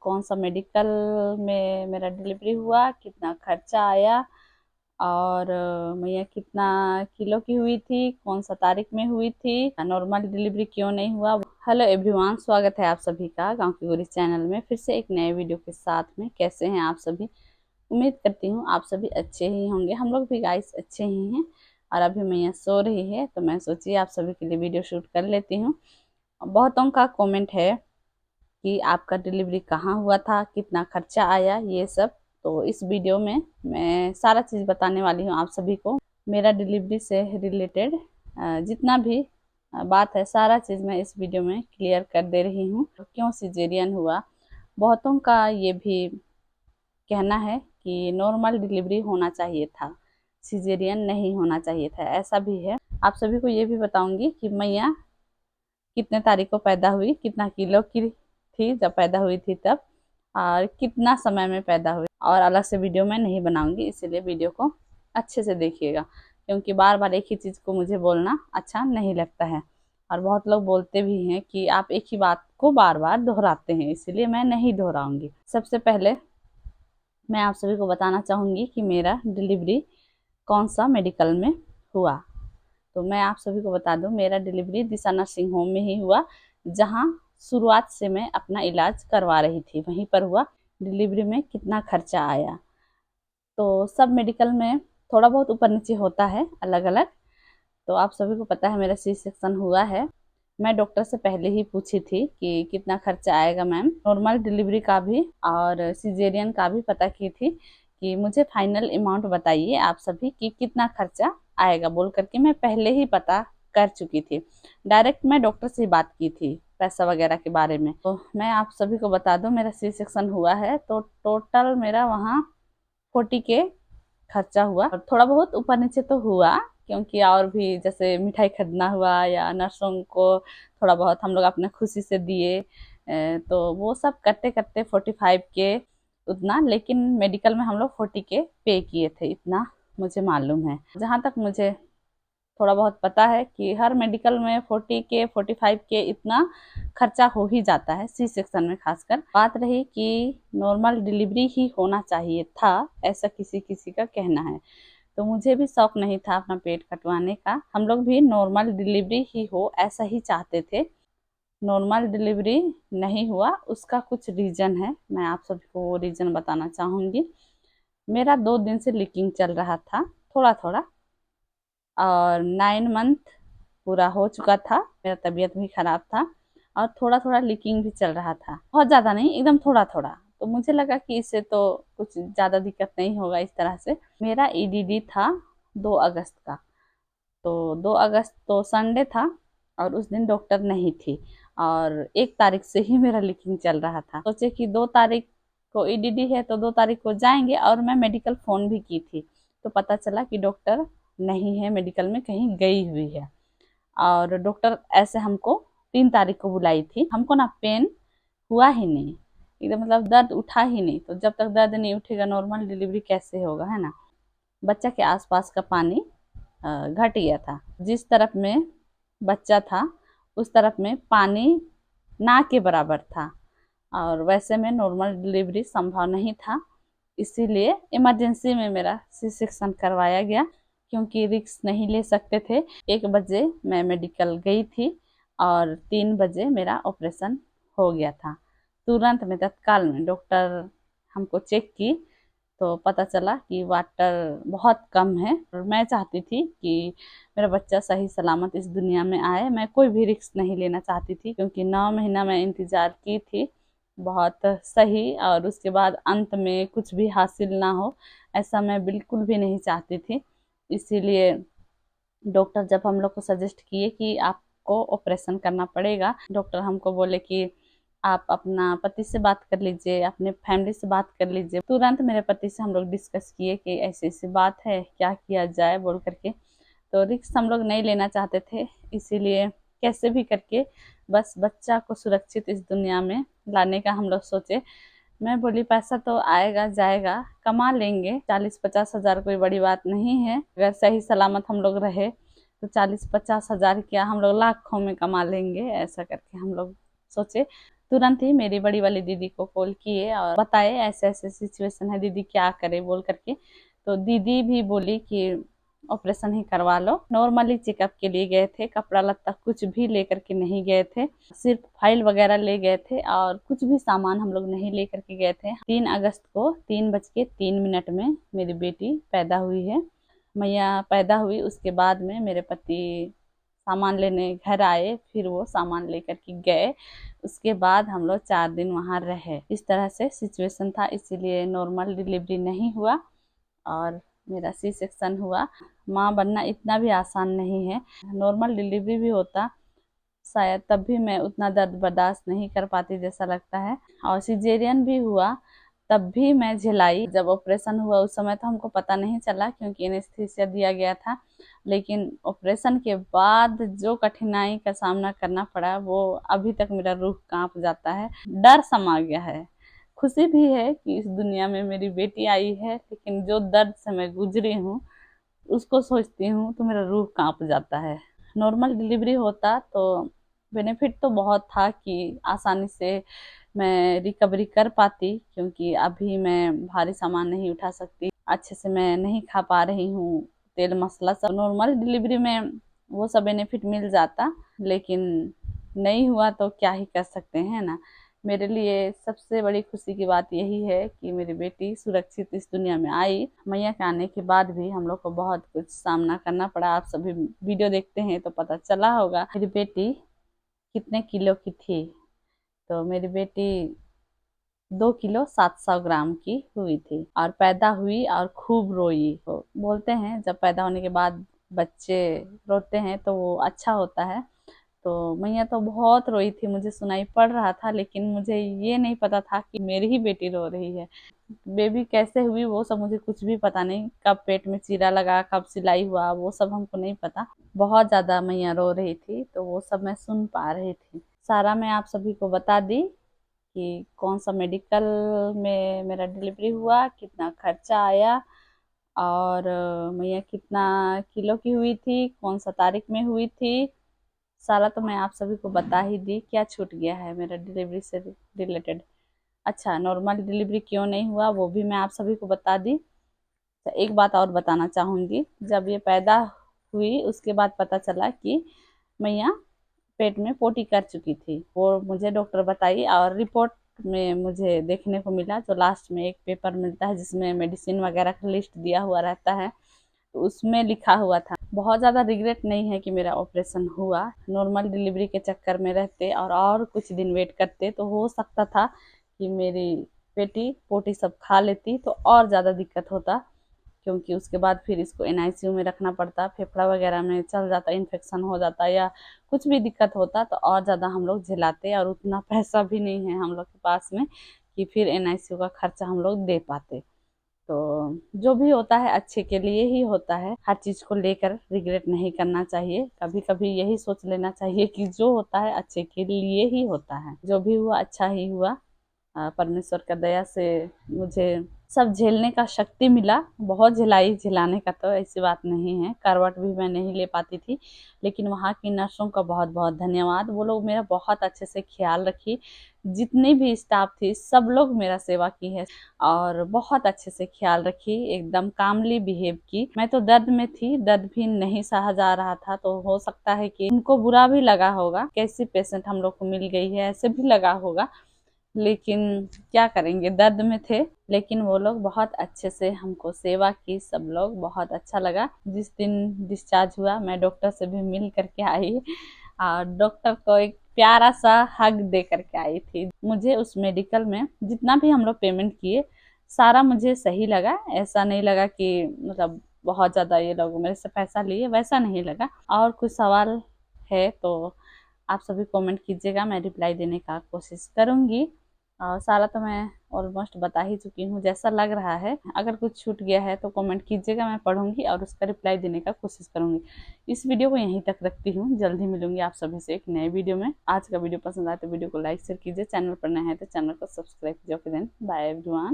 कौन सा मेडिकल में मेरा डिलीवरी हुआ, कितना खर्चा आया, और मैया कितना किलो की हुई थी, कौन सा तारीख में हुई थी, नॉर्मल डिलीवरी क्यों नहीं हुआ। हेलो एवरीवन, स्वागत है आप सभी का गांव की गोरी चैनल में फिर से एक नए वीडियो के साथ में। कैसे हैं आप सभी? उम्मीद करती हूँ आप सभी अच्छे ही होंगे। हम लोग भी गाइस अच्छे ही हैं। और अभी मैया सो रही है तो मैं सोची आप सभी के लिए वीडियो शूट कर लेती हूँ। बहुतों का कमेंट है कि आपका डिलीवरी कहाँ हुआ था, कितना खर्चा आया, ये सब। तो इस वीडियो में मैं सारा चीज़ बताने वाली हूँ आप सभी को। मेरा डिलीवरी से रिलेटेड जितना भी बात है, सारा चीज़ मैं इस वीडियो में क्लियर कर दे रही हूँ। क्यों सिजेरियन हुआ, बहुतों का ये भी कहना है कि नॉर्मल डिलीवरी होना चाहिए था, सिजेरियन नहीं होना चाहिए था, ऐसा भी है। आप सभी को ये भी बताऊंगी कि मैया कितने तारीख को पैदा हुई, कितना किलो की थी जब पैदा हुई थी तब, और कितना समय में पैदा हुई। और अलग से वीडियो मैं नहीं बनाऊंगी, इसीलिए वीडियो को अच्छे से देखिएगा, क्योंकि बार बार एक ही चीज़ को मुझे बोलना अच्छा नहीं लगता है। और बहुत लोग बोलते भी हैं कि आप एक ही बात को बार बार दोहराते हैं, इसीलिए मैं नहीं दोहराऊंगी। सबसे पहले मैं आप सभी को बताना चाहूँगी कि मेरा डिलीवरी कौन सा मेडिकल में हुआ। तो मैं आप सभी को बता दूं, मेरा डिलीवरी दिशा नर्सिंग होम में ही हुआ, जहां शुरुआत से मैं अपना इलाज करवा रही थी, वहीं पर हुआ। डिलीवरी में कितना खर्चा आया, तो सब मेडिकल में थोड़ा बहुत ऊपर नीचे होता है अलग अलग। तो आप सभी को पता है मेरा सी सेक्शन हुआ है। मैं डॉक्टर से पहले ही पूछी थी कि कितना खर्चा आएगा मैम। नॉर्मल डिलीवरी का भी और सिजेरियन का भी पता की थी कि मुझे फाइनल अमाउंट बताइए आप सभी कि कितना खर्चा आएगा, बोल करके मैं पहले ही पता कर चुकी थी। डायरेक्ट मैं डॉक्टर से ही बात की थी पैसा वगैरह के बारे में। तो मैं आप सभी को बता दूं, मेरा सी सेक्शन हुआ है तो टोटल मेरा वहाँ 40 के खर्चा हुआ। और थोड़ा बहुत ऊपर नीचे तो हुआ, क्योंकि और भी जैसे मिठाई खरीदना हुआ या नर्सों को थोड़ा बहुत हम लोग अपने खुशी से दिए, तो वो सब करते करते 45 के उतना। लेकिन मेडिकल में हम लोग 40 के पे किए थे, इतना मुझे मालूम है। जहाँ तक मुझे थोड़ा बहुत पता है कि हर मेडिकल में 40 के 45 के इतना खर्चा हो ही जाता है, सी सेक्शन में खासकर। बात रही कि नॉर्मल डिलीवरी ही होना चाहिए था, ऐसा किसी किसी का कहना है। तो मुझे भी शौक नहीं था अपना पेट कटवाने का, हम लोग भी नॉर्मल डिलीवरी ही हो ऐसा ही चाहते थे। नॉर्मल डिलीवरी नहीं हुआ, उसका कुछ रीज़न है, मैं आप सभी को वो रीज़न बताना चाहूँगी। मेरा 2 दिन से लीकिंग चल रहा था थोड़ा थोड़ा, और 9 मंथ पूरा हो चुका था। मेरा तबीयत भी खराब था और थोड़ा थोड़ा लीकिंग भी चल रहा था, बहुत ज़्यादा नहीं, एकदम थोड़ा थोड़ा। तो मुझे लगा कि इससे तो कुछ ज़्यादा दिक्कत नहीं होगा इस तरह से। मेरा ईडीडी था 2 अगस्त का, तो 2 अगस्त तो संडे था और उस दिन डॉक्टर नहीं थी, और 1 तारीख से ही मेरा लीकिंग चल रहा था। सोचे कि 2 तारीख को ईडीडी है तो 2 तारीख को जाएंगे, और मैं मेडिकल फ़ोन भी की थी तो पता चला कि डॉक्टर नहीं है, मेडिकल में कहीं गई हुई है। और डॉक्टर ऐसे हमको 3 तारीख को बुलाई थी। हमको ना पेन हुआ ही नहीं, एकदम मतलब दर्द उठा ही नहीं। तो जब तक दर्द नहीं उठेगा नॉर्मल डिलीवरी कैसे होगा, है ना। बच्चा के आसपास का पानी घट गया था, जिस तरफ में बच्चा था उस तरफ में पानी ना के बराबर था, और वैसे में नॉर्मल डिलीवरी संभव नहीं था। इसीलिए इमरजेंसी में मेरा सी सेक्शन करवाया गया, क्योंकि रिस्क नहीं ले सकते थे। 1 बजे मैं मेडिकल गई थी और 3 बजे मेरा ऑपरेशन हो गया था। तुरंत में तत्काल में डॉक्टर हमको चेक की तो पता चला कि वाटर बहुत कम है, और मैं चाहती थी कि मेरा बच्चा सही सलामत इस दुनिया में आए। मैं कोई भी रिस्क नहीं लेना चाहती थी, क्योंकि 9 महीना मैं इंतज़ार की थी बहुत सही, और उसके बाद अंत में कुछ भी हासिल ना हो, ऐसा मैं बिल्कुल भी नहीं चाहती थी। इसीलिए डॉक्टर जब हम लोग को सजेस्ट किए कि आपको ऑपरेशन करना पड़ेगा, डॉक्टर हमको बोले कि आप अपना पति से बात कर लीजिए, अपने फैमिली से बात कर लीजिए। तुरंत मेरे पति से हम लोग डिस्कस किए कि ऐसी ऐसी बात है, क्या किया जाए बोल करके। तो रिस्क हम लोग नहीं लेना चाहते थे, इसीलिए कैसे भी करके बस बच्चा को सुरक्षित इस दुनिया में लाने का हम लोग सोचे। मैं बोली पैसा तो आएगा जाएगा, कमा लेंगे, 40-50 हज़ार कोई बड़ी बात नहीं है। अगर सही सलामत हम लोग रहे तो 40-50 हज़ार क्या, हम लोग लाखों में कमा लेंगे, ऐसा करके हम लोग सोचे। तुरंत ही मेरी बड़ी वाली दीदी को कॉल किए और बताए ऐसे ऐसे सिचुएशन है दीदी, क्या करे बोल करके। तो दीदी भी बोली कि ऑपरेशन ही करवा लो। नॉर्मली चेकअप के लिए गए थे, कपड़ा लत्ता कुछ भी लेकर के नहीं गए थे, सिर्फ फाइल वगैरह ले गए थे और कुछ भी सामान हम लोग नहीं लेकर के गए थे। 3 अगस्त को 3:03 में मेरी बेटी पैदा हुई है। मैया पैदा हुई, उसके बाद में मेरे पति सामान लेने घर आए, फिर वो सामान लेकर के गए। उसके बाद हम लोग 4 दिन वहाँ रहे। इस तरह से सिचुएशन था, इसीलिए नॉर्मल डिलीवरी नहीं हुआ और मेरा सी सेक्शन हुआ। माँ बनना इतना भी आसान नहीं है। नॉर्मल डिलीवरी भी होता शायद तब भी मैं उतना दर्द बर्दाश्त नहीं कर पाती जैसा लगता है, और सिजेरियन भी हुआ तब भी मैं झेलाई। जब ऑपरेशन हुआ उस समय तो हमको पता नहीं चला क्योंकि एनेस्थीसिया दिया गया था, लेकिन ऑपरेशन के बाद जो कठिनाई का सामना करना पड़ा वो अभी तक मेरा रूह कांप जाता है। डर समा गया है। खुशी भी है कि इस दुनिया में मेरी बेटी आई है, लेकिन जो दर्द से मैं गुजरी हूँ उसको सोचती हूँ तो मेरा रूह कांप जाता है। नॉर्मल डिलीवरी होता तो बेनिफिट तो बहुत था कि आसानी से मैं रिकवरी कर पाती, क्योंकि अभी मैं भारी सामान नहीं उठा सकती, अच्छे से मैं नहीं खा पा रही हूँ तेल मसाला सब। नॉर्मल डिलीवरी में वो सब बेनिफिट मिल जाता, लेकिन नहीं हुआ तो क्या ही कर सकते हैं ना। मेरे लिए सबसे बड़ी खुशी की बात यही है कि मेरी बेटी सुरक्षित इस दुनिया में आई। मैया के आने के बाद भी हम लोग को बहुत कुछ सामना करना पड़ा। आप सभी वीडियो देखते हैं तो पता चला होगा मेरी बेटी कितने किलो की थी। तो मेरी बेटी 2 किलो 700 ग्राम की हुई थी और पैदा हुई और खूब रोई। तो बोलते हैं जब पैदा होने के बाद बच्चे रोते हैं तो वो अच्छा होता है। तो मैया तो बहुत रोई थी, मुझे सुनाई पड़ रहा था, लेकिन मुझे ये नहीं पता था कि मेरी ही बेटी रो रही है। बेबी कैसे हुई वो सब मुझे कुछ भी पता नहीं, कब पेट में चीरा लगा, कब सिलाई हुआ, वो सब हमको नहीं पता। बहुत ज़्यादा मैया रो रही थी तो वो सब मैं सुन पा रही थी। सारा मैं आप सभी को बता दी कि कौन सा मेडिकल में मेरा डिलीवरी हुआ, कितना खर्चा आया और मैया कितना किलो की हुई थी, कौन सा तारीख में हुई थी। सारा तो मैं आप सभी को बता ही दी। क्या छूट गया है मेरा डिलीवरी से रिलेटेड? अच्छा, नॉर्मल डिलीवरी क्यों नहीं हुआ वो भी मैं आप सभी को बता दी। तो एक बात और बताना चाहूँगी, जब ये पैदा हुई उसके बाद पता चला कि मैया पेट में पोटी कर चुकी थी। वो मुझे डॉक्टर बताई और रिपोर्ट में मुझे देखने को मिला, जो लास्ट में एक पेपर मिलता है जिसमें मेडिसिन वगैरह का लिस्ट दिया हुआ रहता है, तो उसमें लिखा हुआ था। बहुत ज़्यादा रिग्रेट नहीं है कि मेरा ऑपरेशन हुआ। नॉर्मल डिलीवरी के चक्कर में रहते और कुछ दिन वेट करते तो हो सकता था कि मेरी बेटी पोटी सब खा लेती तो और ज़्यादा दिक्कत होता, क्योंकि उसके बाद फिर इसको एनआईसीयू में रखना पड़ता, फेफड़ा वगैरह में चल जाता, इन्फेक्शन हो जाता या कुछ भी दिक्कत होता तो और ज़्यादा हम लोग झेलाते, और उतना पैसा भी नहीं है हम लोग के पास में कि फिर एनआईसीयू का खर्चा हम लोग दे पाते। तो जो भी होता है अच्छे के लिए ही होता है। हर चीज़ को लेकर रिग्रेट नहीं करना चाहिए। कभी कभी यही सोच लेना चाहिए कि जो होता है अच्छे के लिए ही होता है। जो भी हुआ अच्छा ही हुआ। परमेश्वर का दया से मुझे सब झेलने का शक्ति मिला। बहुत झेलाई, झेलाने का तो ऐसी बात नहीं है, करवट भी मैं नहीं ले पाती थी, लेकिन वहाँ की नर्सों का बहुत बहुत धन्यवाद। वो लोग मेरा बहुत अच्छे से ख्याल रखी। जितनी भी स्टाफ थी सब लोग मेरा सेवा की है और बहुत अच्छे से ख्याल रखी, एकदम कामली बिहेव की। मैं तो दर्द में थी, दर्द भी नहीं सहा जा रहा था, तो हो सकता है कि उनको बुरा भी लगा होगा, कैसी पेशेंट हम लोग को मिल गई है ऐसे भी लगा होगा, लेकिन क्या करेंगे, दर्द में थे। लेकिन वो लोग बहुत अच्छे से हमको सेवा की, सब लोग बहुत अच्छा लगा। जिस दिन डिस्चार्ज हुआ मैं डॉक्टर से भी मिल करके आई और डॉक्टर को एक प्यारा सा हग दे करके आई थी। मुझे उस मेडिकल में जितना भी हम लोग पेमेंट किए सारा मुझे सही लगा। ऐसा नहीं लगा कि मतलब बहुत ज़्यादा ये लोग मेरे से पैसा लिए, वैसा नहीं लगा। और कुछ सवाल है तो आप सभी कमेंट कीजिएगा, मैं रिप्लाई देने का कोशिश करूँगी। और सारा तो मैं ऑलमोस्ट बता ही चुकी हूँ जैसा लग रहा है। अगर कुछ छूट गया है तो कमेंट कीजिएगा, मैं पढ़ूंगी और उसका रिप्लाई देने का कोशिश करूंगी। इस वीडियो को यहीं तक रखती हूँ, जल्दी मिलूंगी आप सभी से एक नए वीडियो में। आज का वीडियो पसंद आए तो वीडियो को लाइक शेयर कीजिए, चैनल पर नए हैं तो चैनल को सब्सक्राइब कीजिए। Okay then, bye everyone.